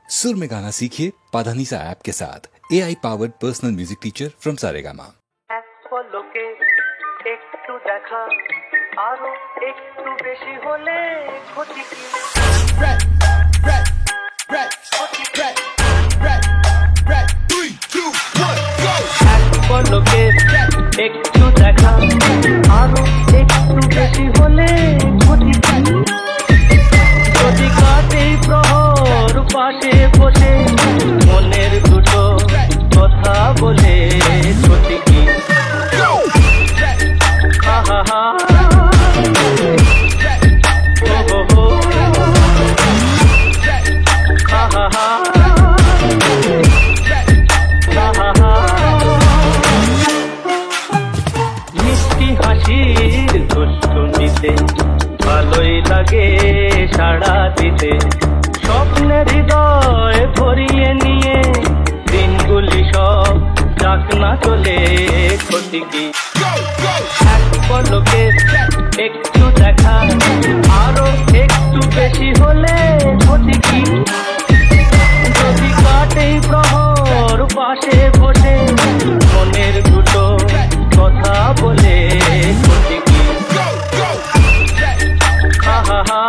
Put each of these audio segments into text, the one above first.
सुर में गाना सीखिए पाधानीसा ऐप के साथ AI powered personal music teacher from Saregama. লোকে একটু দেখা আরো একটু বেশি হলে ক্ষতি কি লোকে একটু দেখা আরো একটু বেশি হলে ক্ষতি কি যদি কাটে প্রহর পাশে বসে মনের দুটো কথা বলে ক্ষতি কি হা হা মিষ্টি হাসির দুষ্টুমিতে ভালোই লাগে সাড়া দিতে স্বপ্নের হৃদয় ভরিয়ে নিয়ে দিনগুলি সব যাক না চলে ক্ষতি কি এক পলকে একটু দেখা আরো একটু বেশি হলে ক্ষতি কি যদি কাটে প্রহর পাশে বসে মনের দুটো কথা বলে ক্ষতি কি হা হা হা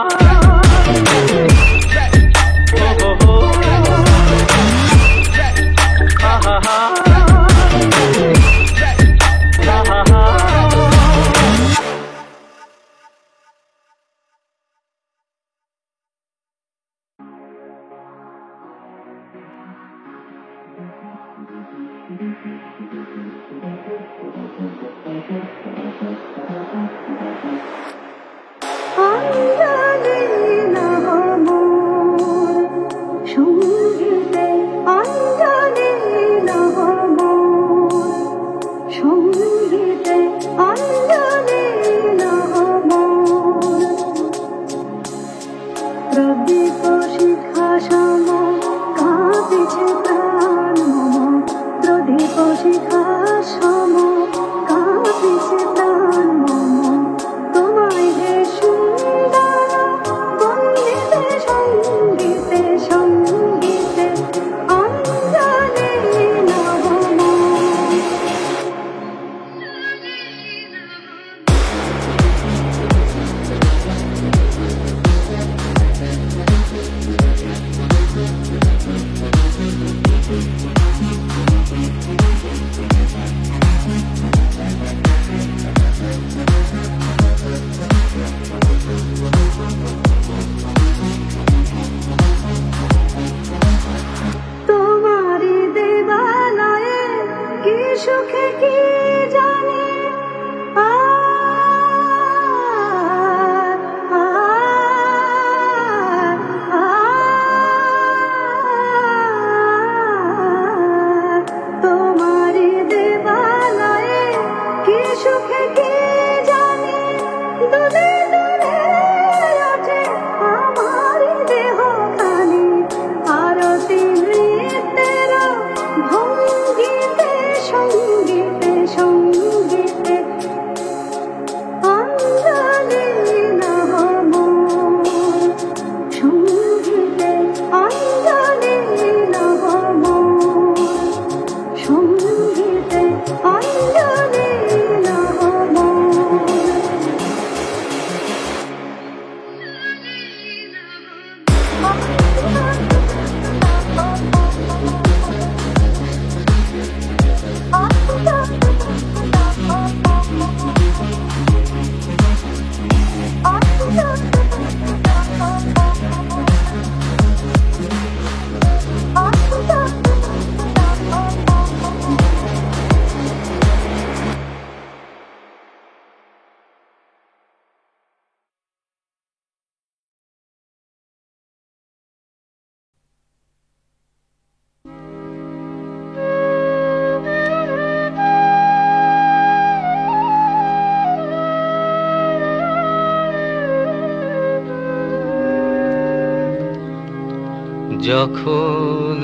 যখন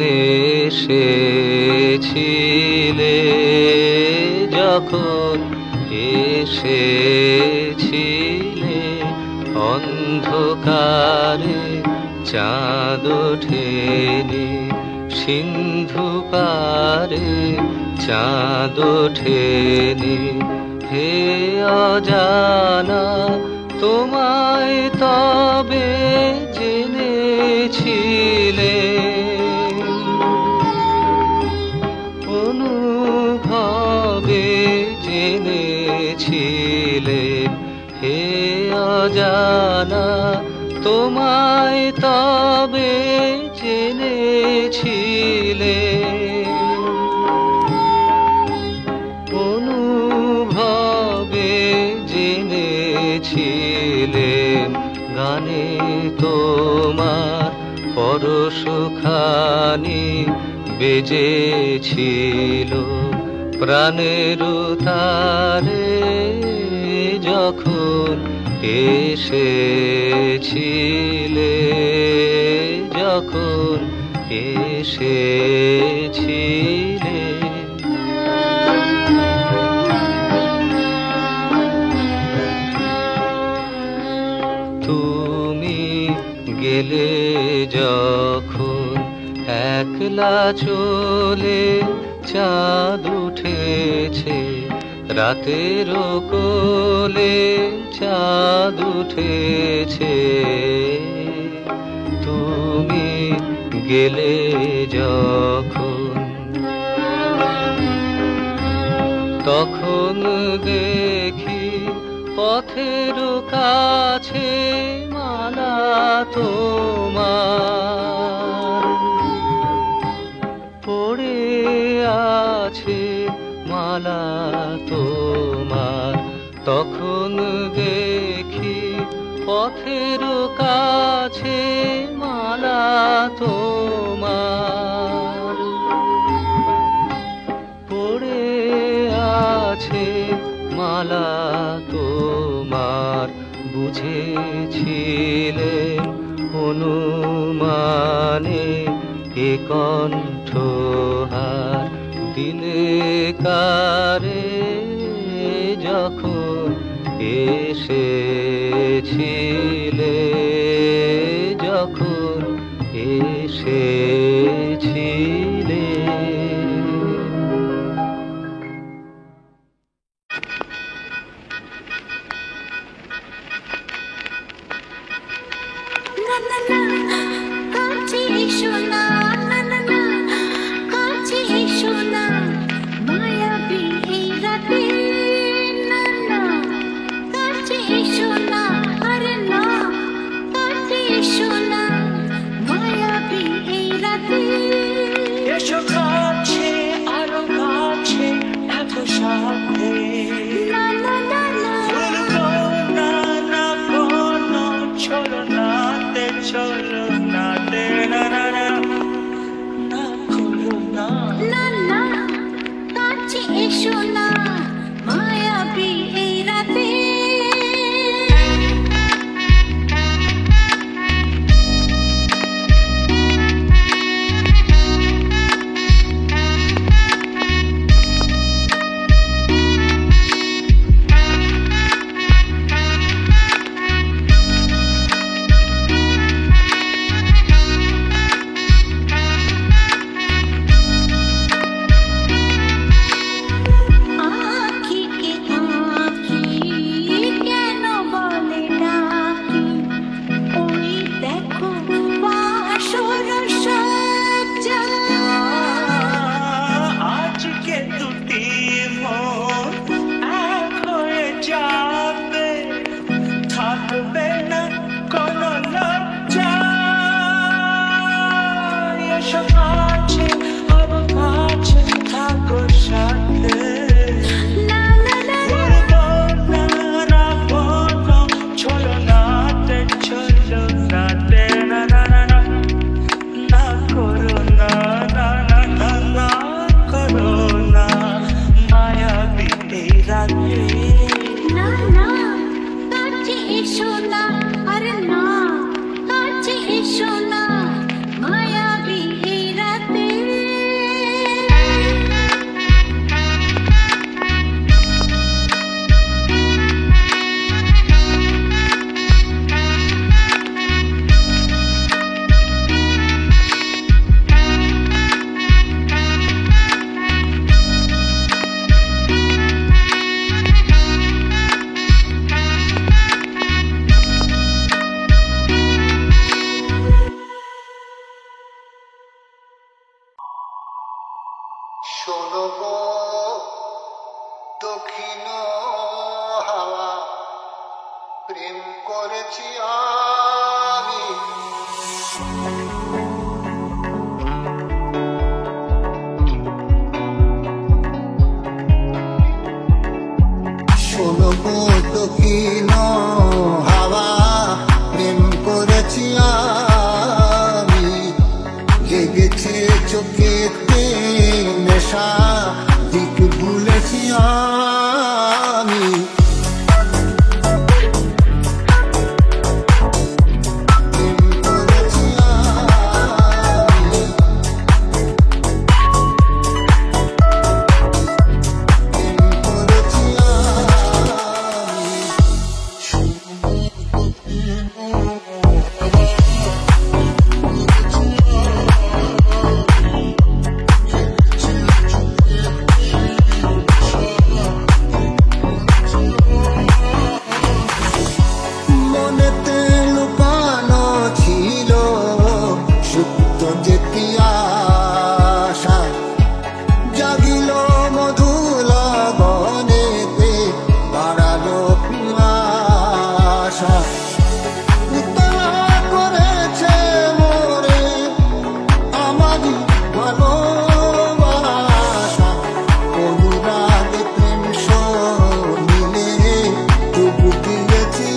এসেছিলে যখন এসেছিলে অন্ধকারে চাঁদ ওঠেনি, সিন্ধু পারে চাঁদ ওঠেনি। হে অজানা তোমায় তবে জেনেছিলে, অনুভবে জেনেছিলে। হে অজানা তোমায় তবে জেনেছিলে, অনুভবে জেনেছিলে। গানে তোমার পরশখানি বেজেছিল প্রাণের তারে, যখন এসেছিলে, যখন এসেছিলে। তুমি গেলে যখন একলা চলে, চাঁদ উঠেছে রাতের কোলে, চাঁদ উঠেছে। তুমি গেলে যখন, তখন দেখি পথের কাছে মালা তোমার পড়ে আছে, মালা তোমার। তখন দেখি পথের কাছে মালা তোমার পড়ে আছে, মালা তোমার। বুঝেছিলেন অনুমানে এ কণ্ঠহার দিলে কারে, যখন এসেছিলে, যখন এসেছিলে। মায়াবী এই রাতে শোনো গো দক্ষিণ হাওয়া, প্রেম করেছি আমি। শোনো গো দক্ষিণ হাওয়া, প্রেম করেছি আমি। লেগেছে চোখেতে নেশা, দিক ভুলেছি আমি। প্রেম করেছি আমি। প্রেম করেছি মনেতে লুকানো ছিল সুপ্ত যেতি আশা, জাগিল মধুল বনেতে বাড়ালো আশা। উতলা করেছে মোরে আমারই ভালোবাসা, অনুরাগ প্রেম মিলে ডুব দিয়েছি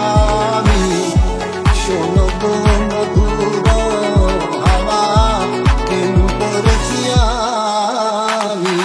আমি। শোনো গো মধুর হাওয়া, প্রেম করেছি আমি।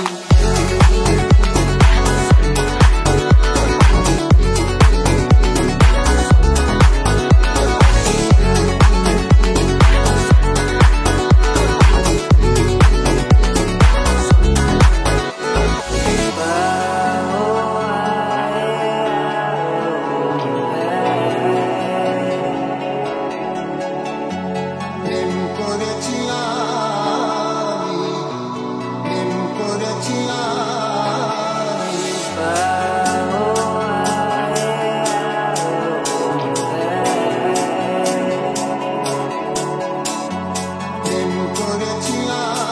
প্রেম করেছি আমি। প্রেম করেছি আমি। প্রেম করেছি আমি।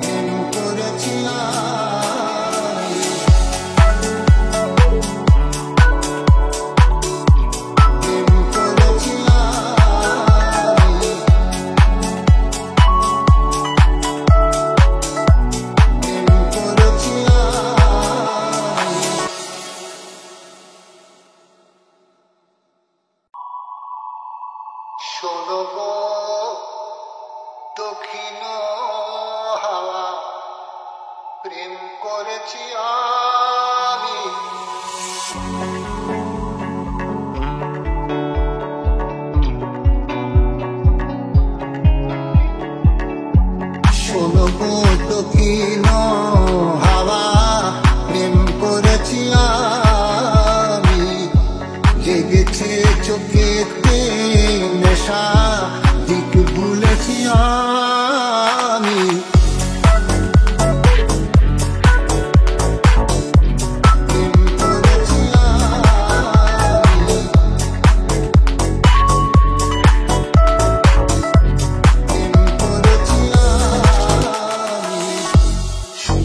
প্রেম করেছি আমি। প্রেম করেছি আমি। প্রেম করেছি আমি। শোনো গো দক্ষিণ হাওয়া, প্রেম করেছি আমি। শোনো গো দক্ষিণ হাওয়া, প্রেম করেছি আমি। লেগেছে চোখেতে নেশা, দিক ভুলেছি আমি। প্রেম করেছি আমি। প্রেম করেছি আমি।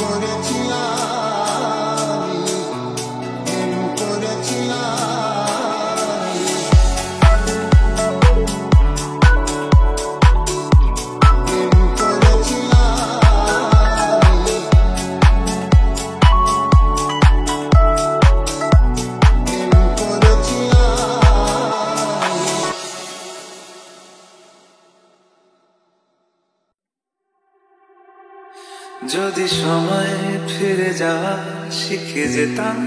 করেছি আমি প্রেম করেছি আমি প্রেম করেছি আমি প্রেম করেছি আমি প্রেম করেছি আমি যদি সময় ফিরে যাওয়া শিখে যেতাম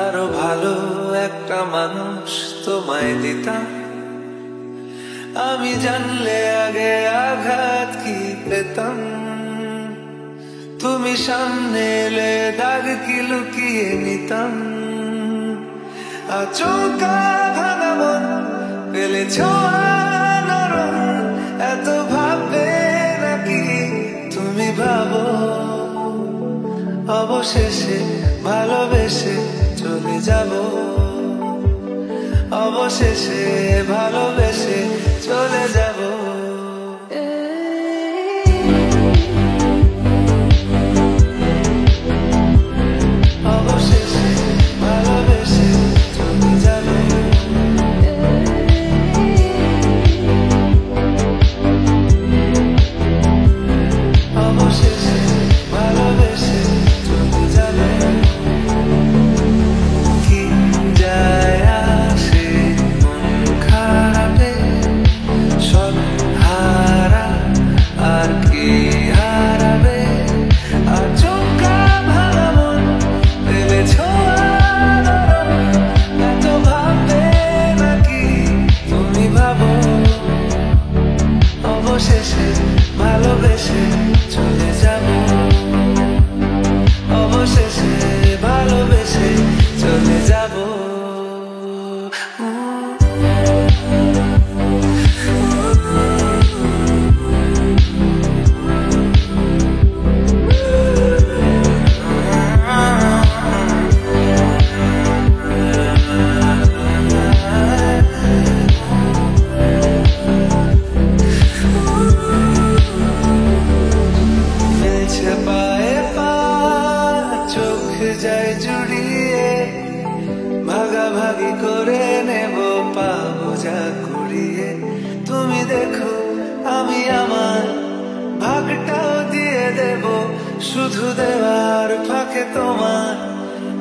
আরো ভালো একটা মানুষ তোমায় দিতাম আমি জানলে আগে আঘাত কি পেতাম তুমি সামনে এলে দাগ কি লুকিয়ে নিতাম আচমকা ভাঙা মন পেলেছ নরম এত ভাববে নাকি তুমি ভাবো অবশেষে ভালোবেসে চলে যাব অবশেষে ভালোবেসে চলে যাব অবশেষে ভালোবেসে চলে যাব অবশেষে ভালোবেসে চলে যাব কি যায় আসে মন খারাপে সব হারা আর কি হারাবে আর চোখা ভাঙা মন পেলেছ এত ভাববে নাকি তুমি ভাবো অবশেষে ভালোবেসে চলে যাব অবশেষে ভালোবেসে চলে যাব মিলছে পায়ে পা চোখ যায় জুড়িয়ে ভাগাভাগি করে নেব পাবো যা কুড়িয়ে তুমি দেখো আমি আমার ভাগটাও দিয়ে দেব শুধু দেওয়ার ফাঁকে তোমার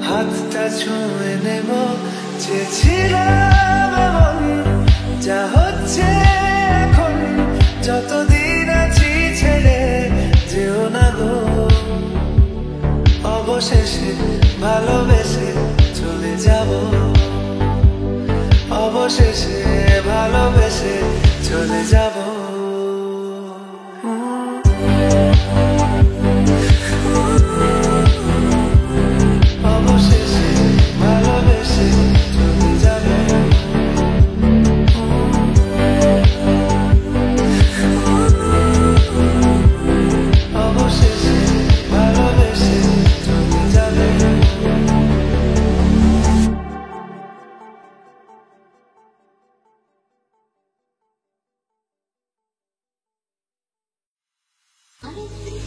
হাতটা ছুঁয়ে নেব চেয়েছিলাম এমন যা হচ্ছে এখন যতদিন আছি ছেড়ে যেও না গো অবশেষে ভালোবেসে চলে যাব অবশেষে ভালোবেসে চলে যাব অবশেষে ভালোবেসে চলে যাব অবশেষে ভালোবেসে চলে যাব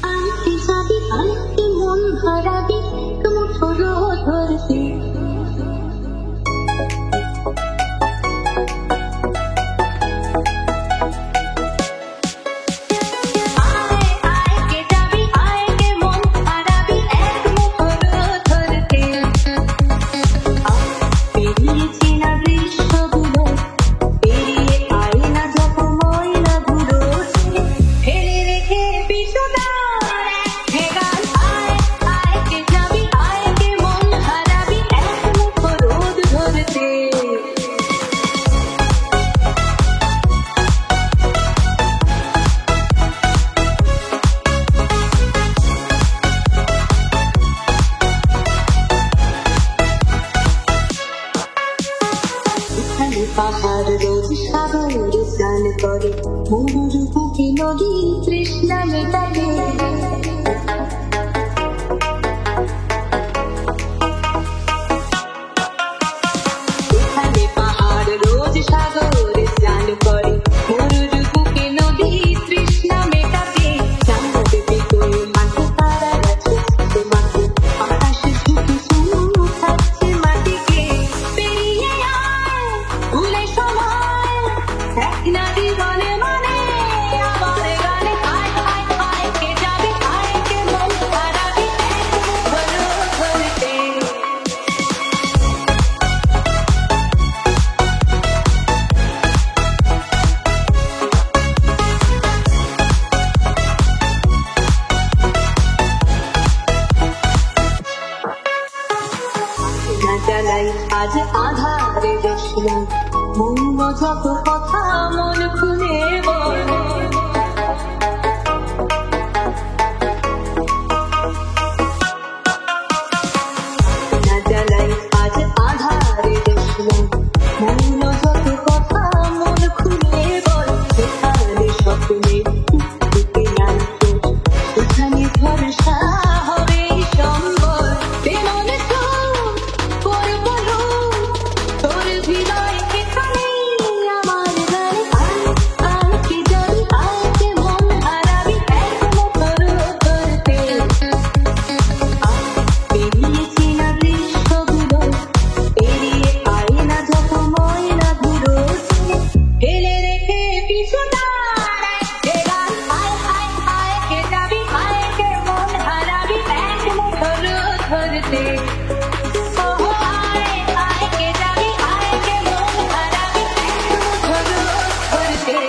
আরেকটি যাবি আরেকটি মন হারাবি মুঠো ধরবি পাহাড় রোজ সাগরে স্নান করে মরুর বুকে নদী তৃষ্ণা মেটাবে জ্বালাই আজ আধারে দেশলাই মৌন যত কথা মন খুলে বল না জ্বালাই আজ আধারে দেশলাই মৌন যত কথা মন খুলে বল এখানে স্বপ্নে নাই এখানে ভরসা হবে সম্বল বেমন তোর বলো তোর হৃদয় এখানে আমার গায়ে আর কি জানি আজকে মন হারাবি একমতর করতে পেরিয়েছি না দৃশ্যগুলো পেরিয়ে আই না যত ময়লা ধুলো ফেলে রেখে পিছু দাঁড়ায় যে গান হায় হায় হায় কে যাবি হায় কে মন হারাবি একমতর ধরতে ওহো হায় হায় কে যাবি হায় কে মন হারাবি একমতর ধরতে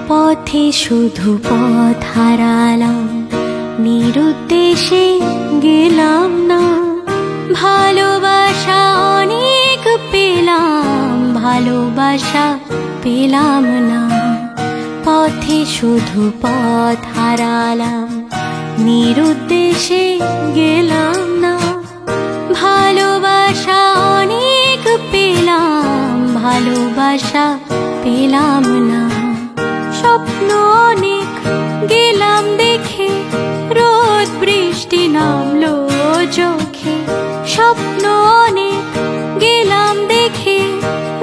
পথে শুধু পথ হারালাম নিরুদ্দেশে গেলাম না ভালোবাসা অনেক পেলাম ভালোবাসা পেলাম না পথে শুধু পথ হারালাম নিরুদ্দেশে গেলাম না ভালোবাসা অনেক পেলাম ভালোবাসা পেলাম না স্বপ্ন অনেক গেলাম দেখে রোদ বৃষ্টি নামলো চোখে স্বপ্ন অনেক গেলাম দেখে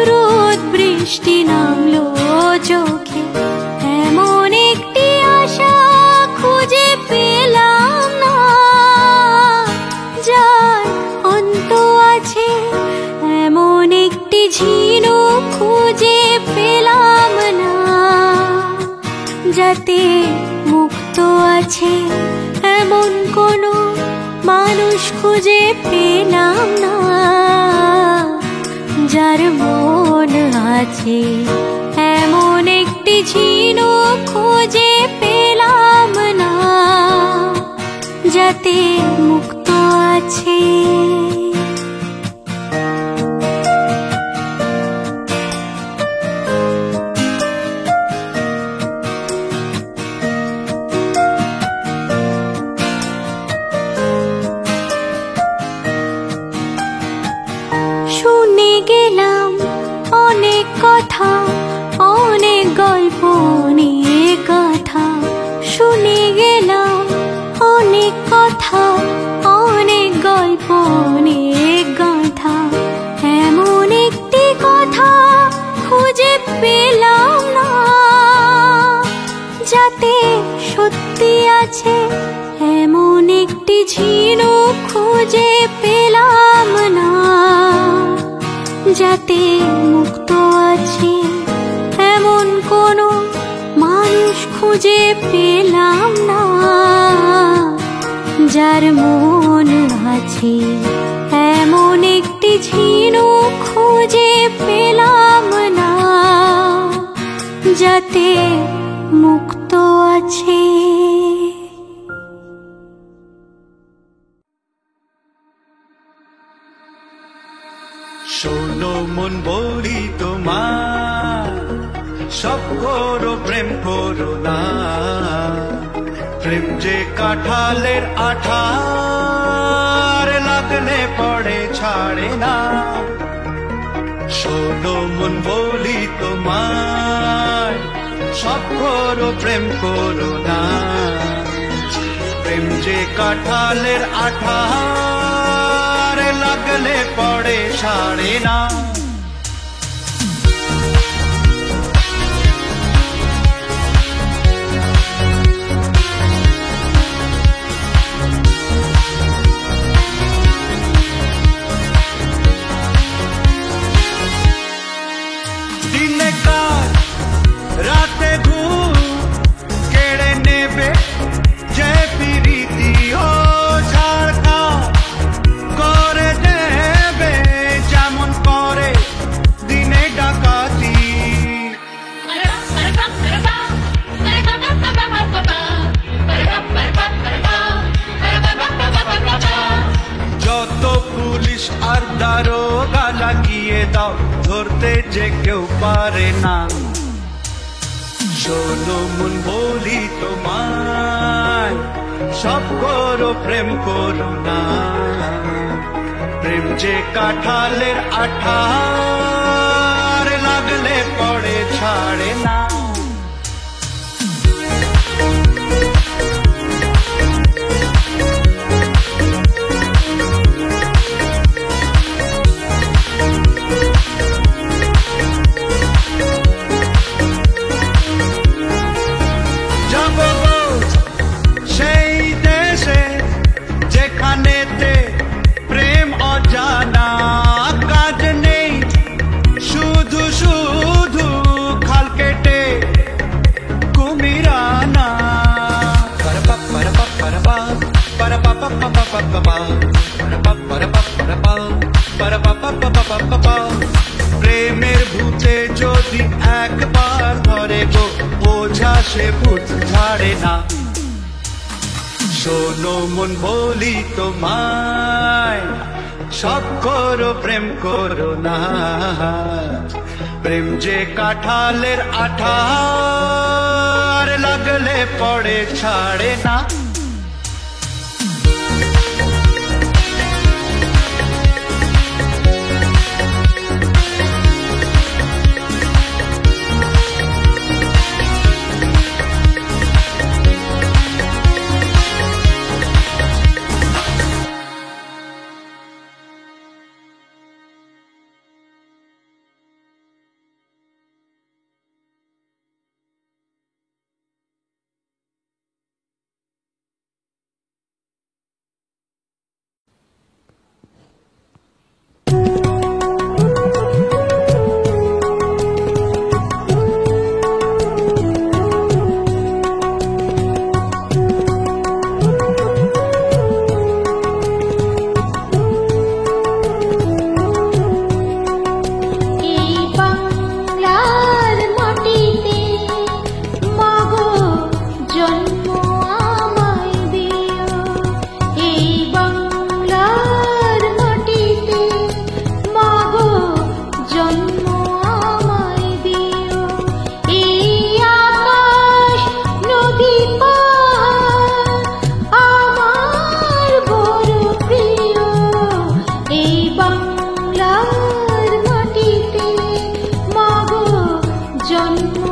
রোদ বৃষ্টি নামলো চোখে এমন একটি আশা খুঁজে পেলাম না যার অন্ত আছে এমন একটি ঝিনুক খুঁজে পেলাম না যাতে মুক্ত আছে এমন কোনো মানুষ খুঁজে পেলাম না যার মন আছে এমন একটি ঝিনুক খুঁজে পেলাম না যাতে মুক্ত আছে শুনে গেলাম অনেক কথা অনেক গল্প অনেক কথা শুনে গেলাম অনেক কথা অনেক গল্প অনেক গাথা এমন একটি কথা খুঁজে পেলাম না যাতে সত্যি আছে এমন একটি ঝিনুক খুঁজে পেলাম না যাতে মুক্ত আছে এমন কোনো মানুষ খুঁজে পেলাম না যার মন আছে এমন একটি ঝিনুক খুঁজে পেলাম না যাতে মুক্ত আছে শোনো মন বলি তোমার সব করো প্রেম করো না প্রেম যে কাঁঠালের আঠার লাগলে পড়ে ছাড়ে না শোনো মন বলি তোমার সব করো প্রেম করো না প্রেম যে কাঁঠালের আঠার লাগলে পড়ে ছাড়ে না না। শোনো মন বলি তোমায়, সব করো প্রেম করো না। প্রেম যে কাঁঠালের আঠা, লাগলে পড়ে ছাড়ে না। প্রেমের ভূতে যদি একবার ধরে গো, বোঝা সে ভূত ছাড়ে না। শোনো মন বলি তোমায়, সব করো প্রেম করো না। প্রেম যে কাঁঠালের আঠা, লাগলে পড়ে ছাড়ে না। জন্ম